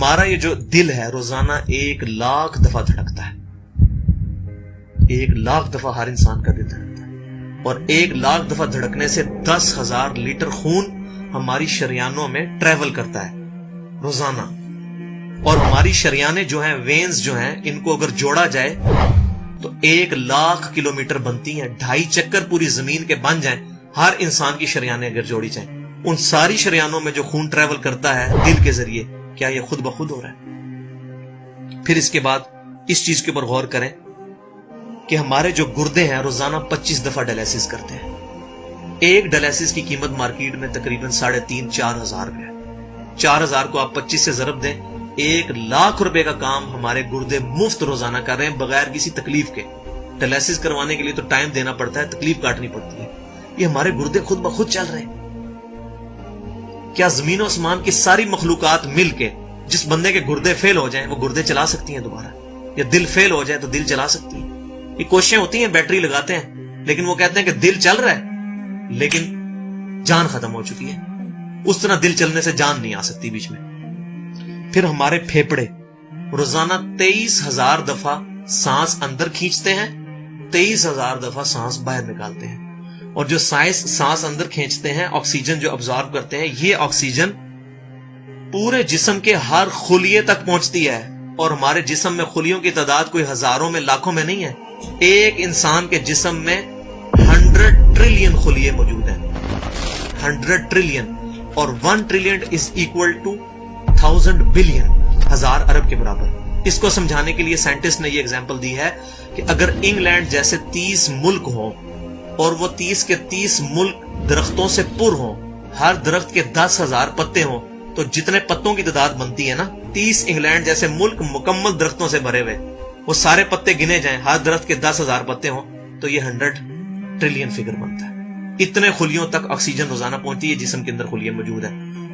ہمارا یہ جو دل ہے روزانہ 1,00,000 دفعہ دھڑکتا ہے. 1,00,000 دفعہ ہر انسان کا دل دھڑکتا ہے, اور 1,00,000 دفعہ دھڑکنے سے 10,000 لیٹر خون ہماری شریانوں میں ٹریول کرتا ہے روزانہ. اور ہماری شریانیں جو ہیں, وینز جو ہیں, ان کو اگر جوڑا جائے تو 1,00,000 کلومیٹر بنتی ہیں. 2.5 چکر پوری زمین کے بن جائیں ہر انسان کی شریانیں اگر جوڑی جائیں. ان ساری شریانوں میں جو خون ٹریول کرتا ہے دل کے ذریعے, کیا یہ خود بخود ہو رہا ہے؟ پھر اس کے بعد اس چیز کے اوپر غور کریں کہ ہمارے جو گردے ہیں روزانہ 25 دفعہ ڈائلیسس کرتے ہیں. ایک ڈائلیسس کی قیمت مارکیٹ میں تقریباً 3,500-4,000 روپے ہے. 4,000 کو آپ 25 سے ضرب دیں, 1,00,000 روپے کا کام ہمارے گردے مفت روزانہ کر رہے ہیں بغیر کسی تکلیف کے. ڈائلیسس کروانے کے لیے تو ٹائم دینا پڑتا ہے, تکلیف کاٹنی پڑتی ہے. یہ ہمارے گردے خود بخود چل رہے ہیں. کیا زمین و آسمان کی ساری مخلوقات مل کے جس بندے کے گردے فیل ہو جائیں وہ گردے چلا سکتی ہیں دوبارہ؟ یا دل فیل ہو جائے تو دل چلا سکتی ہیں؟ یہ کوششیں ہوتی ہیں, بیٹری لگاتے ہیں, لیکن وہ کہتے ہیں کہ دل چل رہا ہے لیکن جان ختم ہو چکی ہے. اس طرح دل چلنے سے جان نہیں آ سکتی بیچ میں. پھر ہمارے پھیپڑے روزانہ 23,000 دفعہ سانس اندر کھینچتے ہیں, 23,000 دفعہ سانس باہر نکالتے ہیں. اور جو سانس اندر کھینچتے ہیں, آکسیجن جو ابزارو کرتے ہیں, یہ آکسیجن پورے جسم کے ہر خلیے تک پہنچتی ہے. اور ہمارے جسم میں خلیوں کی تعداد کوئی ہزاروں میں لاکھوں میں نہیں ہے. ایک انسان کے جسم میں 100 ٹریلین خلیے موجود ہیں. 100 ٹریلین, اور 1 trillion is equal to 1000 billion, 1000 ارب کے برابر. اس کو سمجھانے کے لیے سائنٹسٹ نے یہ ایگزامپل دی ہے کہ اگر انگلینڈ جیسے 30 ملک ہوں اور وہ 30 کے 30 ملک درختوں سے پر ہوں, ہر درخت کے 10,000 پتے ہوں, تو جتنے پتوں کی تعداد بنتی ہے نا, 30 انگلینڈ جیسے ملک مکمل درختوں سے بھرے ہوئے, وہ سارے پتے گنے جائیں, ہر درخت کے 10,000 پتے ہوں, تو یہ 100 ٹریلین فگر بنتا ہے. اتنے خلیوں تک آکسیجن روزانہ پہنچتی ہے, جسم کے اندر خلیے موجود ہے.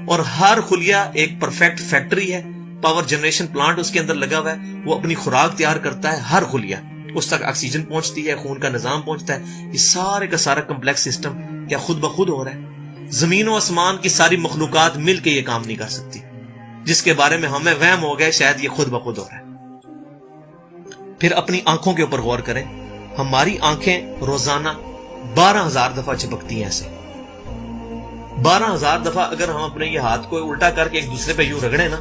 اور ہر خلیہ ایک پرفیکٹ فیکٹری ہے, پاور جنریشن پلانٹ اس کے اندر لگا ہوا ہے, وہ اپنی خوراک تیار کرتا ہے. ہر خلیہ اس تک آکسیجن پہنچتی ہے, خون کا نظام پہنچتا ہے. یہ سارے کا سارا کمپلیکس سسٹم کیا خود بخود ہو رہا ہے؟ زمین و آسمان کی ساری مخلوقات مل کے یہ کام نہیں کر سکتی, جس کے بارے میں ہمیں وہم ہو گئے شاید یہ خود بخود ہو رہا ہے. پھر اپنی آنکھوں کے اوپر غور کریں. ہماری آنکھیں روزانہ 12,000 دفعہ چپکتی ہیں. ایسے 12,000 دفعہ اگر ہم اپنے یہ ہاتھ کو الٹا کر کے ایک دوسرے پہ یوں رگڑیں نا,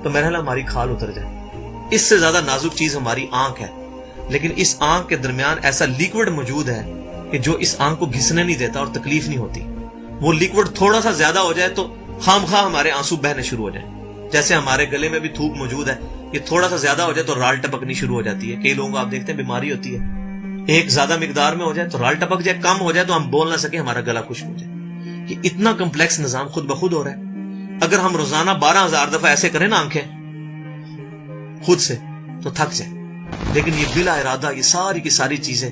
تو میرا خیال ہماری کھال اتر جائے. اس سے زیادہ نازک چیز ہماری آنکھ ہے, لیکن اس آنکھ کے درمیان ایسا لیکوڈ موجود ہے کہ جو اس آنکھ کو گھسنے نہیں دیتا اور تکلیف نہیں ہوتی. وہ لیکوڈ تھوڑا سا زیادہ ہو جائے تو خام خواہ ہمارے آنسو بہنے شروع ہو جائیں. جیسے ہمارے گلے میں بھی تھوک موجود ہے, یہ تھوڑا سا زیادہ ہو جائے تو رال ٹپکنی شروع ہو جاتی ہے. کئی لوگوں کو آپ دیکھتے ہیں بیماری ہوتی ہے, ایک زیادہ مقدار میں ہو جائے تو رال ٹپک جائے, کم ہو جائے تو ہم بول نہ سکیں, ہمارا گلا خشک ہو جائے. یہ اتنا کمپلیکس نظام خود بخود ہو رہا ہے. اگر ہم روزانہ 12,000 دفعہ ایسے کریں نا آنکھیں خود سے, تو تھک جائیں. لیکن یہ بلا ارادہ یہ ساری کی ساری چیزیں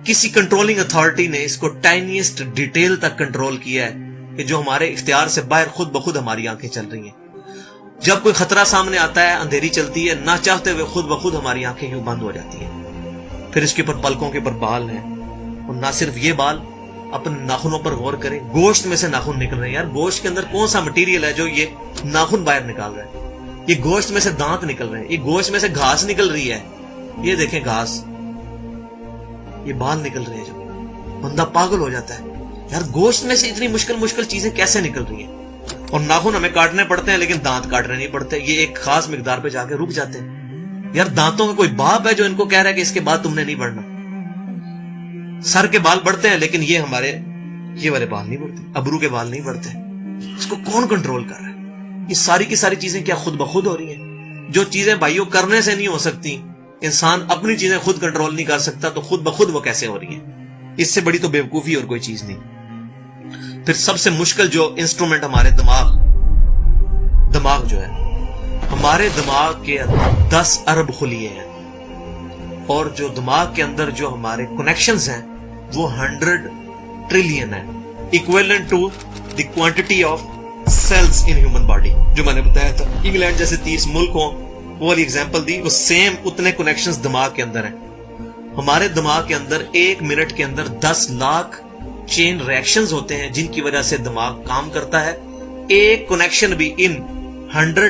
کسی کنٹرولنگ اتھارٹی نے اس کو ٹائنیسٹ ڈیٹیل تک کنٹرول کیا ہے کہ جو ہمارے اختیار سے باہر خود بخود ہماری آنکھیں چل رہی ہیں. جب کوئی خطرہ سامنے آتا ہے, اندھیری چلتی ہے, نہ چاہتے ہوئے خود بخود ہماری آنکھیں یوں بند ہو جاتی ہیں. پھر اس کے اوپر پلکوں کے اوپر بال ہیں, اور نہ صرف یہ بال, اپنے ناخنوں پر غور کریں. گوشت میں سے ناخن نکل رہے ہیں. یار گوشت کے اندر کون سا مٹیریل ہے جو یہ ناخن باہر نکال رہا ہے؟ یہ گوشت میں سے دانت نکل رہے ہیں, یہ گوشت میں سے گھاس نکل رہی ہے. یہ دیکھیں گھاس, یہ بال نکل رہے ہیں. جو بندہ پاگل ہو جاتا ہے, یار گوشت میں سے اتنی مشکل چیزیں کیسے نکل رہی ہیں؟ اور ناخن ہمیں کاٹنے پڑتے ہیں لیکن دانت کاٹنے نہیں پڑتے, یہ ایک خاص مقدار پہ جا کے رک جاتے ہیں. یار دانتوں کا کوئی باپ ہے جو ان کو کہہ رہا ہے کہ اس کے بعد تم نے نہیں بڑھنا؟ سر کے بال بڑھتے ہیں لیکن یہ ہمارے یہ والے بال نہیں بڑھتے, ابرو کے بال نہیں بڑھتے. اس کو کون کنٹرول کر رہا ہے؟ یہ ساری کی ساری چیزیں کیا خود بخود ہو رہی ہیں؟ جو چیزیں بھائیوں کرنے سے نہیں ہو سکتی, انسان اپنی چیزیں خود کنٹرول نہیں کر سکتا, تو خود بخود وہ کیسے ہو رہی ہیں؟ اس سے بڑی تو بیوقوفی اور کوئی چیز نہیں. پھر سب سے مشکل جو انسٹرومنٹ ہمارے دماغ جو ہے, ہمارے دماغ کے اندر 10 ارب خلیے ہیں, اور جو دماغ کے اندر جو ہمارے کنیکشنز ہیں وہ 100 ٹریلین ہیں, equivalent to the quantity of cells in human body. جو میں نے بتایا تھا انگلینڈ جیسے 30 ملک ہوں, وہ والی ایگزامپل دی, وہ سیم اتنے کنیکشنز دماغ کے اندر ہیں. ہمارے دماغ کے اندر 1 منٹ کے اندر 10 لاکھ چین ریئیکشنز ہوتے ہیں جن کی وجہ سے دماغ کام کرتا ہے. ایک کنیکشن بھی ان 100